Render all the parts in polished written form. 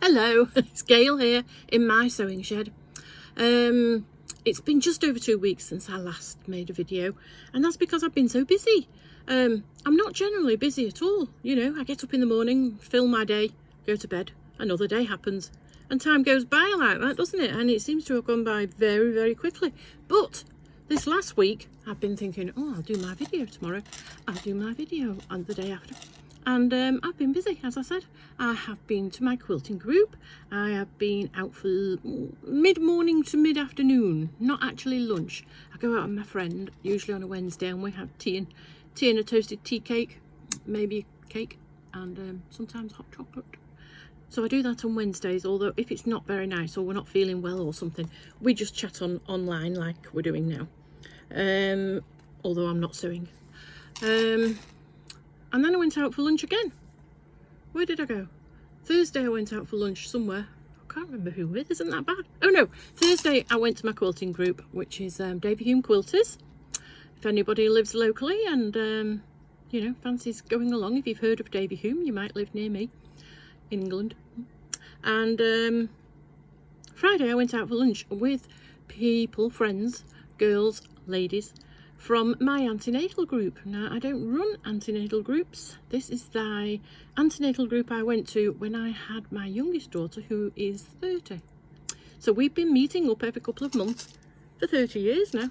Hello, it's Gail here in my sewing shed. It's been just over 2 weeks since I last made a video, and that's because I've been so busy. I'm not generally busy at all. You know, I get up in the morning, film my day, go to bed, another day happens, and time goes by like that, doesn't it? And it seems to have gone by very, very quickly. But this last week, I've been thinking, oh, I'll do my video tomorrow. I'll do my video on the day after. And I've been busy, as I said. I have been to my quilting group. I have been out for mid-morning to mid-afternoon, not actually lunch. I go out with my friend, usually on a Wednesday, and we have tea and a toasted tea cake, maybe a cake, and sometimes hot chocolate. So I do that on Wednesdays, although if it's not very nice or we're not feeling well or something, we just chat online like we're doing now, although I'm not sewing. And then I went out for lunch again. Where did I go? Thursday I went out for lunch somewhere. I can't remember who with. Isn't that bad? Oh no, Thursday I went to my quilting group, which is Davy Hume Quilters. If anybody lives locally and you know, fancies going along, if you've heard of Davy Hume, you might live near me in England. And Friday I went out for lunch with people, friends, girls, ladies from my antenatal group. Now, I don't run antenatal groups. This is the antenatal group I went to when I had my youngest daughter, who is 30. So we've been meeting up every couple of months for 30 years now,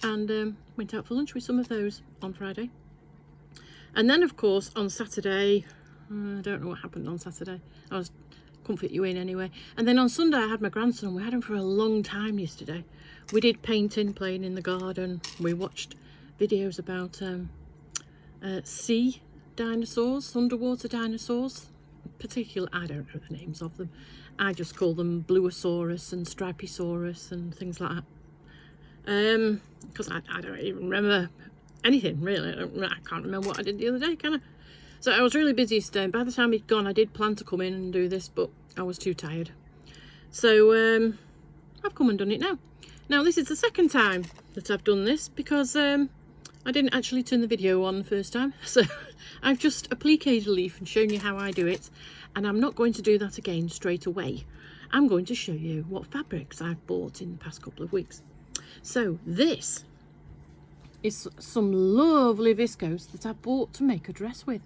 and went out for lunch with some of those on Friday. And then, of course, on Saturday, I don't know what happened on Saturday. Couldn't fit you in anyway. And then on Sunday, I had my grandson. We had him for a long time yesterday. We did painting, playing in the garden. We watched videos about sea dinosaurs, underwater dinosaurs. Particular, I don't know the names of them. I just call them Bluosaurus and Stripysaurus and things like that. Because I don't even remember anything really. I can't remember what I did the other day, can I? So I was really busy today. By the time he'd gone, I did plan to come in and do this, but I was too tired. So I've come and done it now. Now, this is the second time that I've done this because I didn't actually turn the video on the first time. So I've just appliqued a leaf and shown you how I do it. And I'm not going to do that again straight away. I'm going to show you what fabrics I've bought in the past couple of weeks. So this is some lovely viscose that I bought to make a dress with.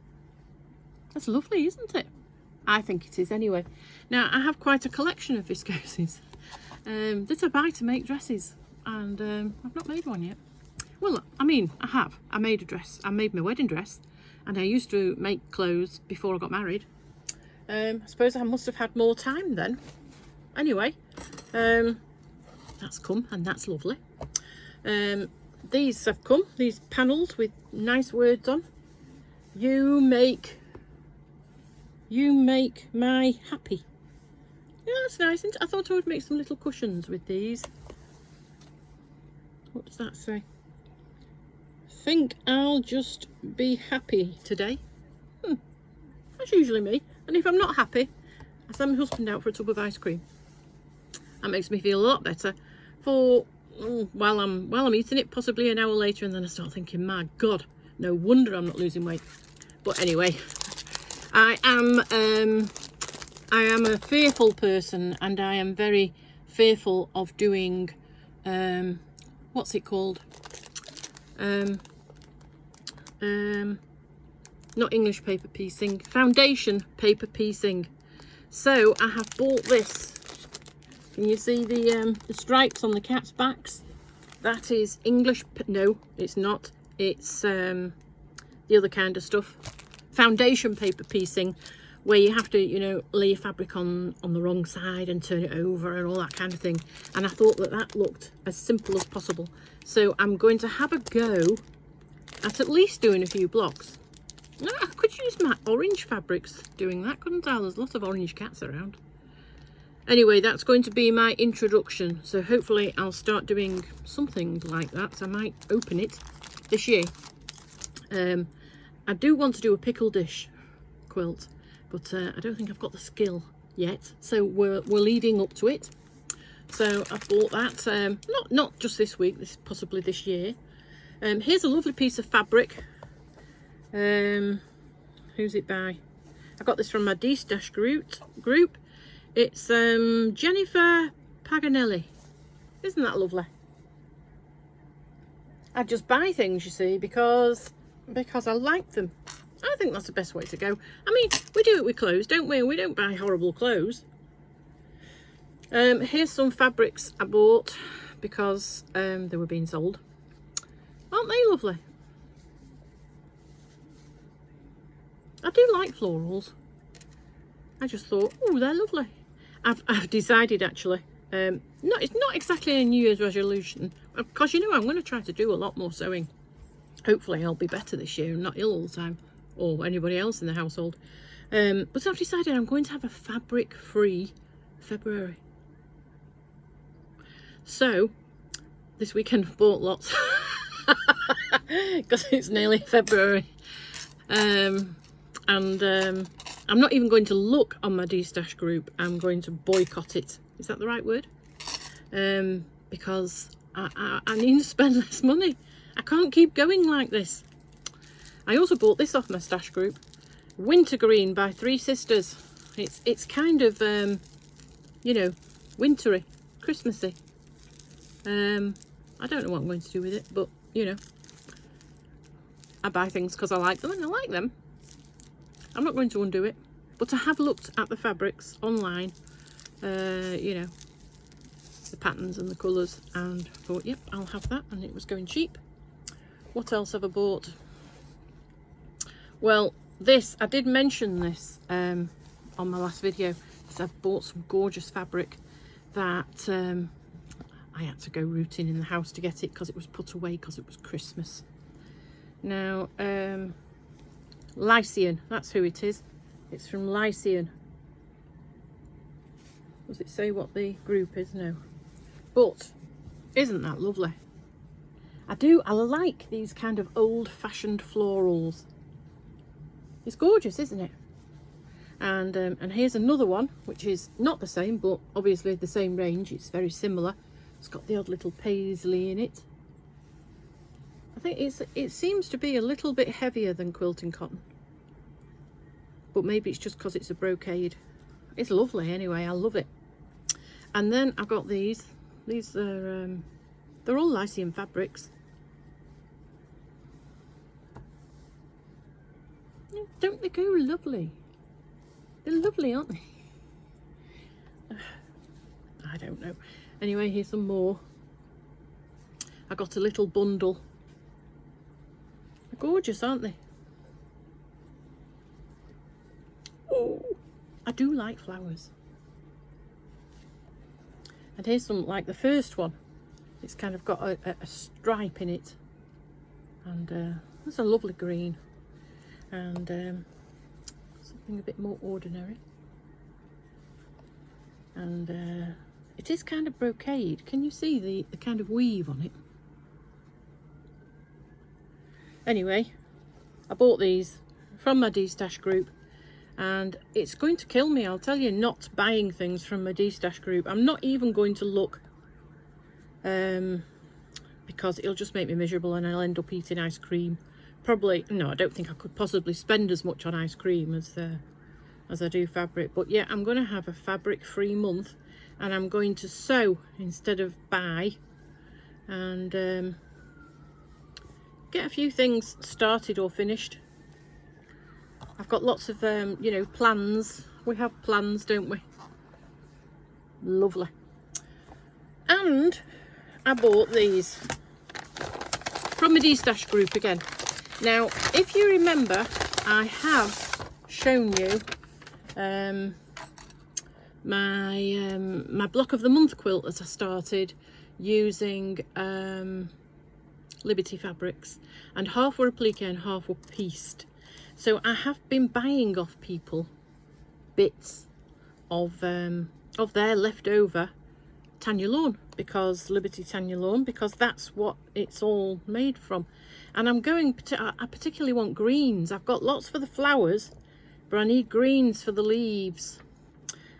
That's lovely, isn't it? I think it is anyway. Now, I have quite a collection of viscoses that I buy to make dresses, and I've not made one yet. Well, I mean, I have. I made a dress. I made my wedding dress, and I used to make clothes before I got married. I suppose I must have had more time then. Anyway, that's come, and that's lovely. These have come, these panels with nice words on. You make my happy. Yeah, that's nice. Isn't it? I thought I would make some little cushions with these. What does that say? Think I'll just be happy today. That's usually me. And if I'm not happy, I send my husband out for a tub of ice cream. That makes me feel a lot better for while I'm eating it, possibly an hour later, and then I start thinking, my God, no wonder I'm not losing weight. But anyway, I am a fearful person, and I am very fearful of doing what's it called? Not English paper piecing, foundation paper piecing. So I have bought this. Can you see the stripes on the cat's backs? That is English. No, it's not. It's the other kind of stuff. Foundation paper piecing, where you have to, you know, lay your fabric on the wrong side and turn it over and all that kind of thing. And I thought that looked as simple as possible. So I'm going to have a go at least doing a few blocks. I could use my orange fabrics doing that, couldn't I? There's lots of orange cats around. Anyway, that's going to be my introduction. So hopefully I'll start doing something like that. I might open it this year. I do want to do a pickle dish quilt, but I don't think I've got the skill yet. So we're leading up to it. So I bought that, not just this week, possibly this year. Here's a lovely piece of fabric. Who's it by? I got this from my D-Stash group. It's Jennifer Paganelli. Isn't that lovely? I just buy things, you see, because I like them. I think that's the best way to go. I mean, we do it with clothes, don't we? We don't buy horrible clothes. Here's some fabrics I bought because they were being sold. Aren't they lovely? I do like florals. I just thought, oh, they're lovely. I've decided actually, it's not exactly a New Year's resolution, because you know I'm going to try to do a lot more sewing. Hopefully I'll be better this year and not ill all the time, or anybody else in the household. But I've decided I'm going to have a fabric-free February. So this weekend I've bought lots because it's nearly February. I'm not even going to look on my D-Stash group. I'm going to boycott it. Is that the right word? Because I need to spend less money. I can't keep going like this. I also bought this off my stash group. Wintergreen by Three Sisters. It's kind of, you know, wintry, Christmassy. I don't know what I'm going to do with it, but, you know, I buy things because I like them and I like them. I'm not going to undo it, but I have looked at the fabrics online, you know, the patterns and the colours, and thought, yep, I'll have that, and it was going cheap. What else have I bought? Well, this, I did mention this on my last video, because I've bought some gorgeous fabric that I had to go rooting in the house to get it because it was put away because it was Christmas. Now, Lycian, that's who it is. It's from Lycian. Does it say what the group is? No. But isn't that lovely? I like these kind of old-fashioned florals. It's gorgeous, isn't it? And here's another one, which is not the same, but obviously the same range. It's very similar. It's got the odd little paisley in it. I think it seems to be a little bit heavier than quilting cotton, but maybe it's just because it's a brocade. It's lovely anyway. I love it. And then I've got these. These are they're all Lycian fabrics. Don't they go lovely? They're lovely, aren't they? I don't know. Anyway, here's some more. I got a little bundle. They're gorgeous, aren't they? Oh, I do like flowers. And here's some, like the first one. It's kind of got a stripe in it. And that's a lovely green. And something a bit more ordinary. And it is kind of brocade. Can you see the kind of weave on it? Anyway, I bought these from my D-Stash group, and it's going to kill me, I'll tell you, not buying things from my D-Stash group. I'm not even going to look, because it'll just make me miserable and I'll end up eating ice cream. Probably, no, I don't think I could possibly spend as much on ice cream as I do fabric. But yeah, I'm going to have a fabric-free month, and I'm going to sew instead of buy, and get a few things started or finished. I've got lots of, you know, plans. We have plans, don't we? Lovely. And I bought these from the D-Stash group again. Now, if you remember, I have shown you my block of the month quilt that I started using Liberty fabrics, and half were appliqué and half were pieced. So I have been buying off people bits of their leftover Tanya lawn, because Liberty Tanya lawn, because that's what it's all made from. And I'm going to, I particularly want greens. I've got lots for the flowers, but I need greens for the leaves.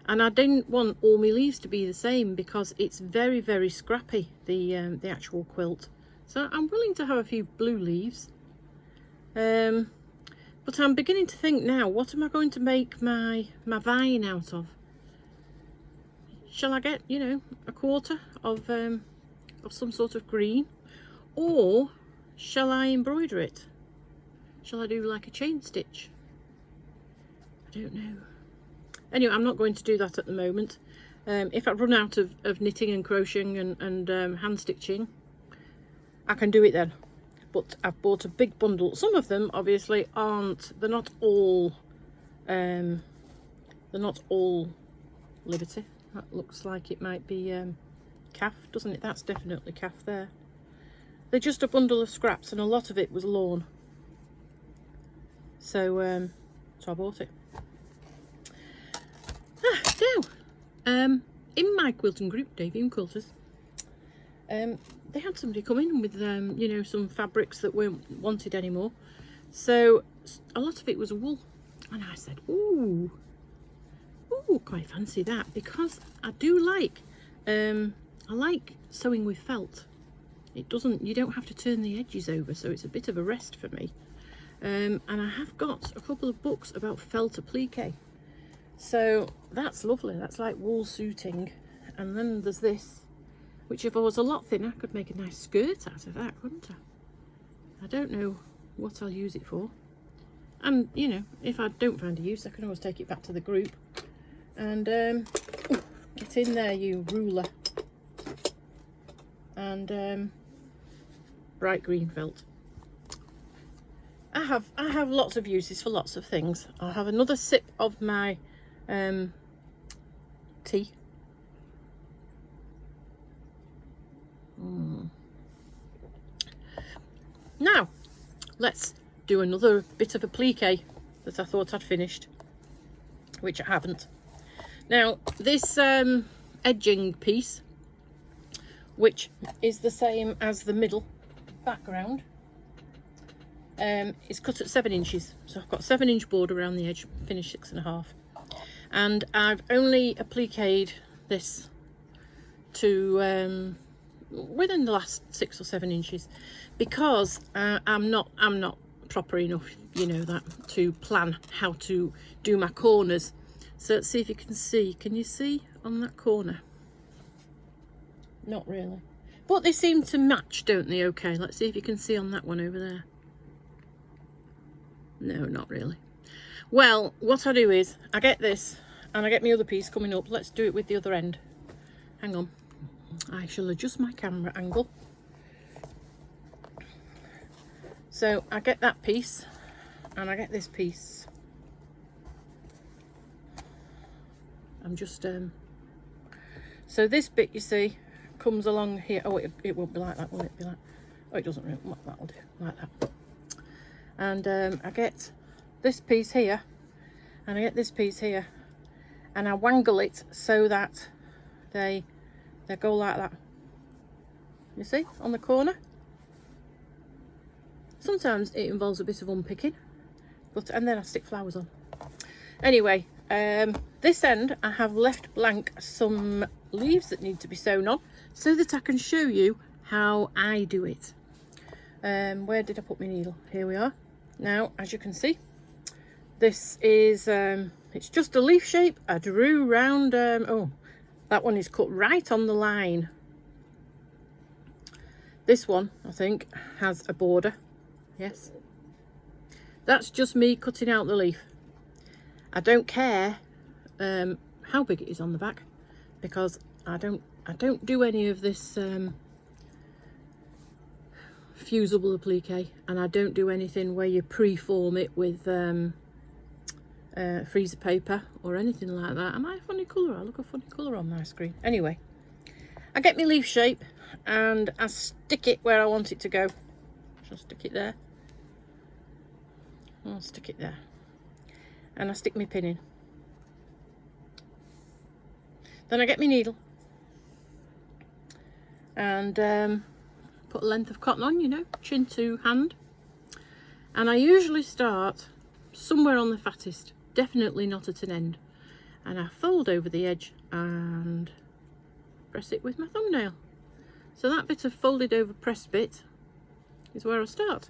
And I didn't want all my leaves to be the same because it's very, very scrappy, the actual quilt. So I'm willing to have a few blue leaves. But I'm beginning to think now, what am I going to make my vine out of? shall I get, you know, a quarter of some sort of green, or shall I embroider it? Shall I do like a chain stitch? I don't know. Anyway, I'm not going to do that at the moment. If I run out of knitting and crocheting and hand stitching, I can do it then. But I've bought a big bundle. Some of them obviously aren't, they're not all Liberty. That looks like it might be calf, doesn't it? That's definitely calf there. They're just a bundle of scraps, and a lot of it was lawn. So I bought it. Now, in my quilting group, Davy and Quilters, they had somebody come in with you know, some fabrics that weren't wanted anymore. So a lot of it was wool, and I said, ooh, quite fancy that, because I do like I like sewing with felt. It doesn't, you don't have to turn the edges over, so it's a bit of a rest for me. And I have got a couple of books about felt appliqué, so that's lovely. That's like wool suiting. And then there's this, which if I was a lot thinner, I could make a nice skirt out of that, couldn't I? I don't know what I'll use it for, and you know, if I don't find a use, I can always take it back to the group. And get in there, you ruler. And bright green felt. I have lots of uses for lots of things. I'll have another sip of my tea. Now let's do another bit of applique that I thought I'd finished, which I haven't. Now this edging piece, which is the same as the middle background, is cut at 7 inches. So I've got 7-inch border around the edge, finished 6.5, and I've only appliqued this to within the last 6 or 7 inches, because I'm not proper enough, you know, that to plan how to do my corners. So let's see if you can see. Can you see on that corner? Not really, but they seem to match, don't they? Okay, let's see if you can see on that one over there. No, not really. Well, what I do is I get this and I get my other piece coming up. Let's do it with the other end. Hang on, I shall adjust my camera angle. So I get that piece and I get this piece. I'm just so this bit, you see, comes along here. Oh, it won't be like that, will it? Be like, oh, it doesn't really. That'll do, like that. And I get this piece here and I get this piece here, and I wangle it so that they go like that. You see, on the corner. Sometimes it involves a bit of unpicking, and then I stick flowers on. Anyway, this end I have left blank some leaves that need to be sewn on, so that I can show you how I do it. Where did I put my needle? Here we are. Now, as you can see, this is it's just a leaf shape I drew round. Oh, that one is cut right on the line. This one, I think, has a border. Yes, that's just me cutting out the leaf. I don't care how big it is on the back, because I don't do any of this fusible applique, and I don't do anything where you pre-form it with freezer paper or anything like that. Am I a funny colour? I look a funny colour on my screen. Anyway, I get my leaf shape and I stick it where I want it to go. Shall I stick it there? I'll stick it there, and I stick my pin in. Then I get my needle and put a length of cotton on, you know, chin to hand, and I usually start somewhere on the fattest, definitely not at an end, and I fold over the edge and press it with my thumbnail. So that bit of folded over pressed bit is where I start.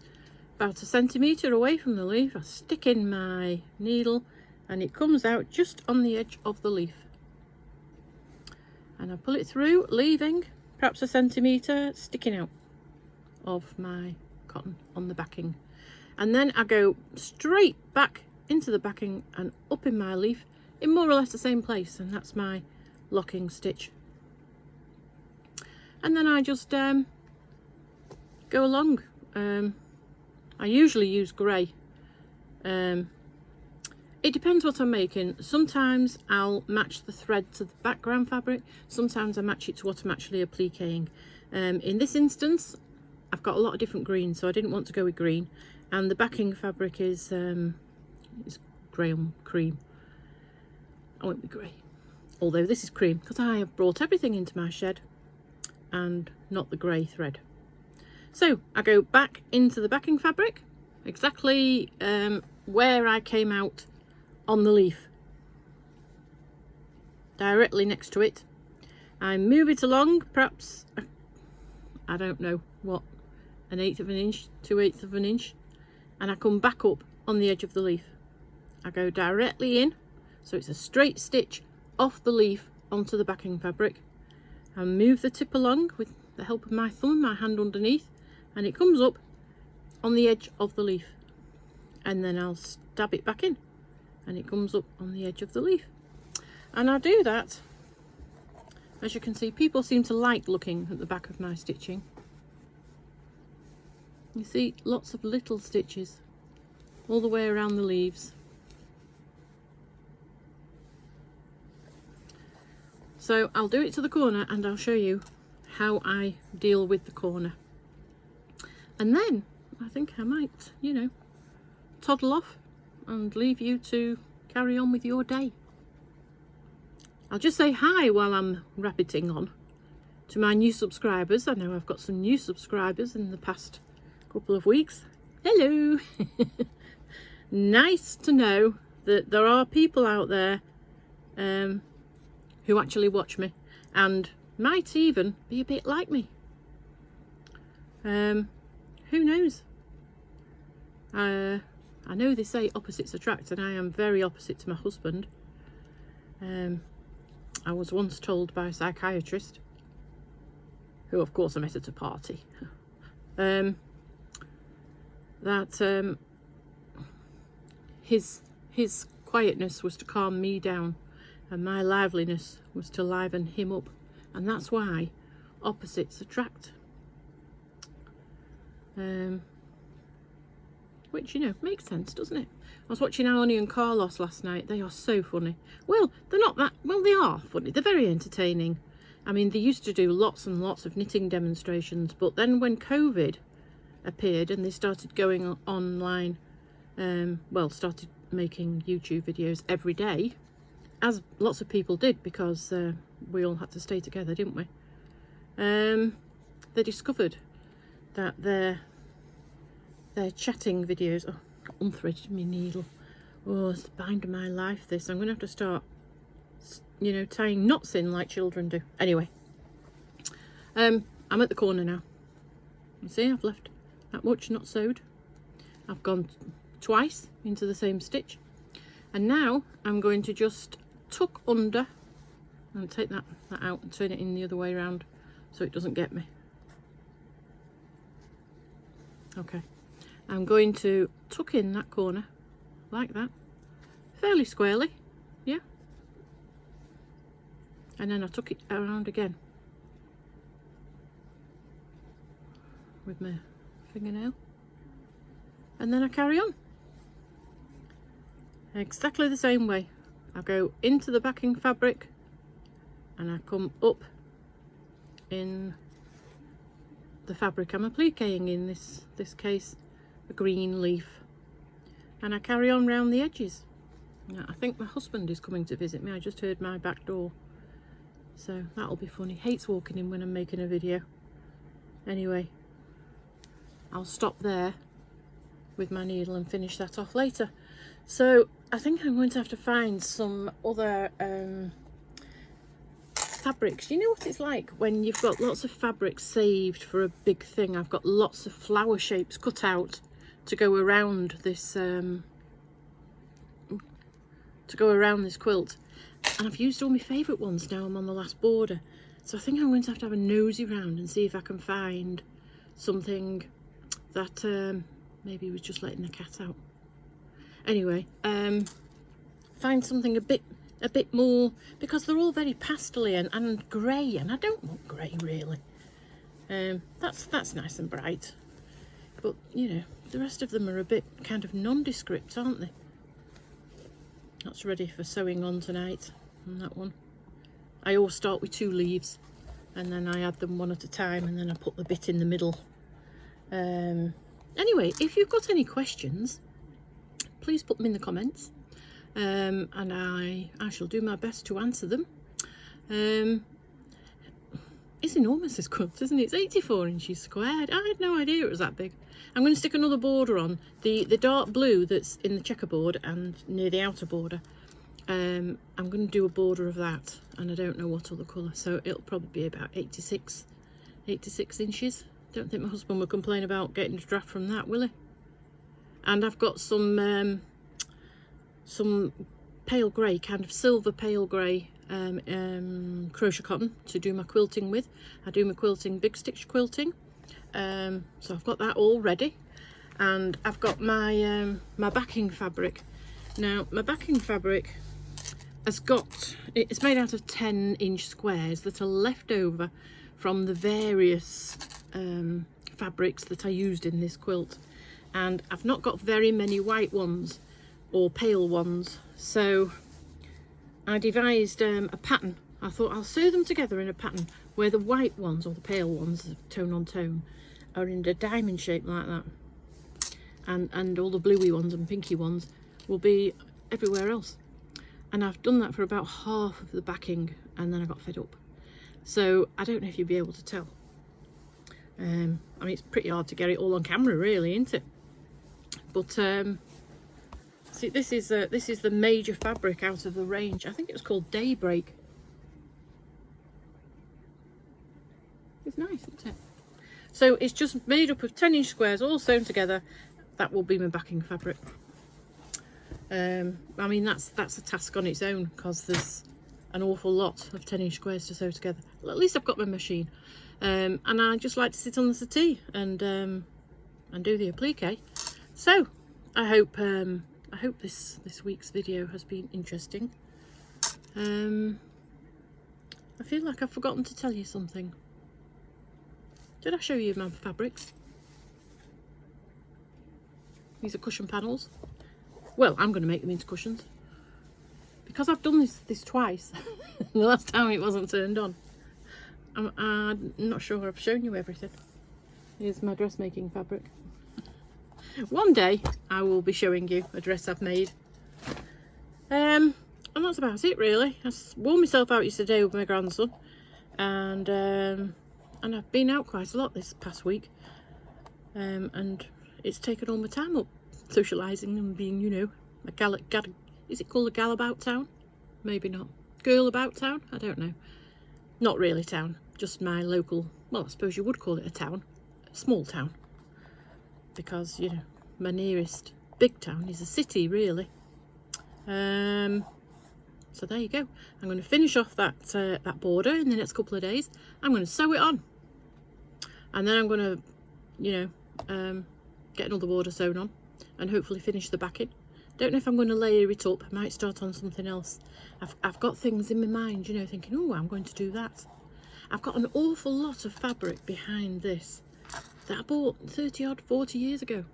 About 1 centimetre away from the leaf, I stick in my needle and it comes out just on the edge of the leaf. and I pull it through, leaving perhaps a centimetre sticking out of my cotton on the backing. And then I go straight back into the backing and up in my leaf in more or less the same place, and that's my locking stitch. And then I just go along. I usually use grey. It depends what I'm making. Sometimes I'll match the thread to the background fabric. Sometimes I match it to what I'm actually appliquing. In this instance, I've got a lot of different greens, so I didn't want to go with green. And the backing fabric is grey and cream. I won't be grey. Although this is cream, because I have brought everything into my shed and not the grey thread. So I go back into the backing fabric, exactly where I came out on the leaf, directly next to it. I move it along, perhaps, I don't know what, 1/8 of an inch, 2/8 of an inch, and I come back up on the edge of the leaf. I go directly in, so it's a straight stitch off the leaf onto the backing fabric. I move the tip along with the help of my thumb, my hand underneath, and it comes up on the edge of the leaf. And then I'll stab it back in, and it comes up on the edge of the leaf. And I do that, as you can see, people seem to like looking at the back of my stitching. You see lots of little stitches all the way around the leaves. So I'll do it to the corner and I'll show you how I deal with the corner. And then I think I might, you know, toddle off and leave you to carry on with your day. I'll just say hi while I'm rabbiting on to my new subscribers. I know I've got some new subscribers in the past couple of weeks. Hello! Nice to know that there are people out there who actually watch me and might even be a bit like me. Who knows? I know they say opposites attract, and I am very opposite to my husband. I was once told by a psychiatrist, who of course I met at a party, that his quietness was to calm me down, and my liveliness was to liven him up, and that's why opposites attract. Which, you know, makes sense, doesn't it? I was watching Alani and Carlos last night. They are so funny. Well, they're not that, well, they are funny. They're very entertaining. I mean, they used to do lots and lots of knitting demonstrations, but then when COVID appeared and they started going online, well, started making YouTube videos every day, as lots of people did, because we all had to stay together, didn't we? They discovered that their chatting videos, oh, got unthreaded my needle. Oh, it's the bind of my life, this. I'm going to have to start, you know, tying knots in like children do. Anyway, I'm at the corner now. You see, I've left that much not sewed. I've gone twice into the same stitch. And now I'm going to just tuck under and take that out and turn it in the other way around so it doesn't get me. Okay. I'm going to tuck in that corner like that, fairly squarely, yeah, and then I tuck it around again with my fingernail, and then I carry on exactly the same way. I go into the backing fabric and I come up in the fabric I'm appliquing, in this case a green leaf, and I carry on round the edges. Now, I think my husband is coming to visit me. I just heard my back door, so that'll be funny. Hates walking in when I'm making a video. Anyway, I'll stop there with my needle and finish that off later. So I think I'm going to have to find some other fabrics. You know what it's like when you've got lots of fabric saved for a big thing. I've got lots of flower shapes cut out to go around this quilt, And I've used all my favourite ones now. I'm on the last border. So I think I'm going to have a nosy round and see if I can find something that maybe was just letting the cat out. Anyway, find something a bit more, because they're all very pastel-y and grey, and I don't want grey really. That's nice and bright, but you know, the rest of them are a bit kind of nondescript, aren't they? That's ready for sewing on tonight. And that one, I always start with 2 leaves and then I add them one at a time, and then I put the bit in the middle. Anyway, if you've got any questions, please put them in the comments, and I shall do my best to answer them. It's enormous, this quilt, isn't it? It's 84 inches squared. I had no idea it was that big. I'm going to stick another border on. The dark blue that's in the checkerboard and near the outer border, I'm going to do a border of that, and I don't know what other colour, so it'll probably be about 86 inches. Don't think my husband will complain about getting a draft from that, will he? And I've got some pale grey, kind of silver pale grey crochet cotton to do my quilting with. I do my quilting big stitch quilting, so I've got that all ready, and I've got my my backing fabric. Now my backing fabric it's made out of 10-inch squares that are left over from the various fabrics that I used in this quilt, and I've not got very many white ones or pale ones, so I devised a pattern. I thought I'll sew them together in a pattern where the white ones, or the pale ones, tone on tone, are in a diamond shape like that, and all the bluey ones and pinky ones will be everywhere else. And I've done that for about half of the backing, and then I got fed up. So I don't know if you'll be able to tell. I mean, it's pretty hard to get it all on camera really, isn't it? But see, this is the major fabric out of the range. I think it was called Daybreak. It's nice, isn't it? So it's just made up of 10-inch squares all sewn together. That will be my backing fabric. I mean, that's a task on its own, because there's an awful lot of 10-inch squares to sew together. Well, at least I've got my machine, and I just like to sit on the settee and do the appliqué. So I hope this week's video has been interesting. I feel like I've forgotten to tell you something. Did I show you my fabrics? These are cushion panels. Well, I'm going to make them into cushions, because I've done this twice. The last time it wasn't turned on. I'm not sure I've shown you everything. Here's my dressmaking fabric. One day I will be showing you a dress I've made. And that's about it really. I wore myself out yesterday with my grandson, and I've been out quite a lot this past week, and it's taken all my time up, socialising and being, you know, is it called a gal about town? Maybe not. Girl about town? I don't know. Not really town, just my local, well, I suppose you would call it a town, a small town, because, you know, my nearest big town is a city really. So there you go. I'm going to finish off that border in the next couple of days. I'm going to sew it on, and then I'm going to, you know, get another border sewn on, and hopefully finish the backing. Don't know if I'm going to layer it up. I might start on something else. I've got things in my mind, you know, thinking, oh, I'm going to do that. I've got an awful lot of fabric behind this that I bought 30 odd 40 years ago.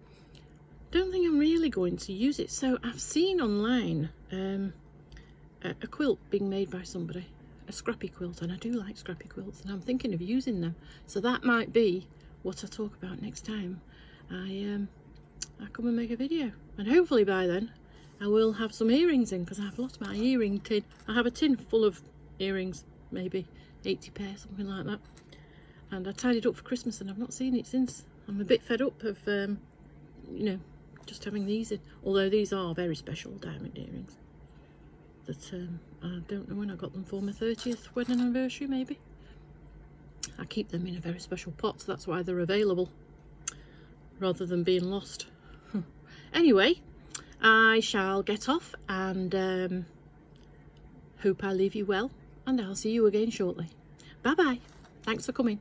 Don't think I'm really going to use it. So I've seen online a quilt being made by somebody, a scrappy quilt, and I do like scrappy quilts, and I'm thinking of using them. So that might be what I talk about next time I come and make a video, and hopefully by then I will have some earrings in, because I've lost my earring tin. I have a tin full of earrings, maybe 80 pairs, something like that, and I tied it up for Christmas and I've not seen it since. I'm a bit fed up of you know, just having these in, although these are very special diamond earrings that I don't know when I got them for, my 30th wedding anniversary maybe. I keep them in a very special pot, so that's why they're available rather than being lost. Anyway, I shall get off and Hope I leave you well, and I'll see you again shortly. Bye bye. Thanks for coming.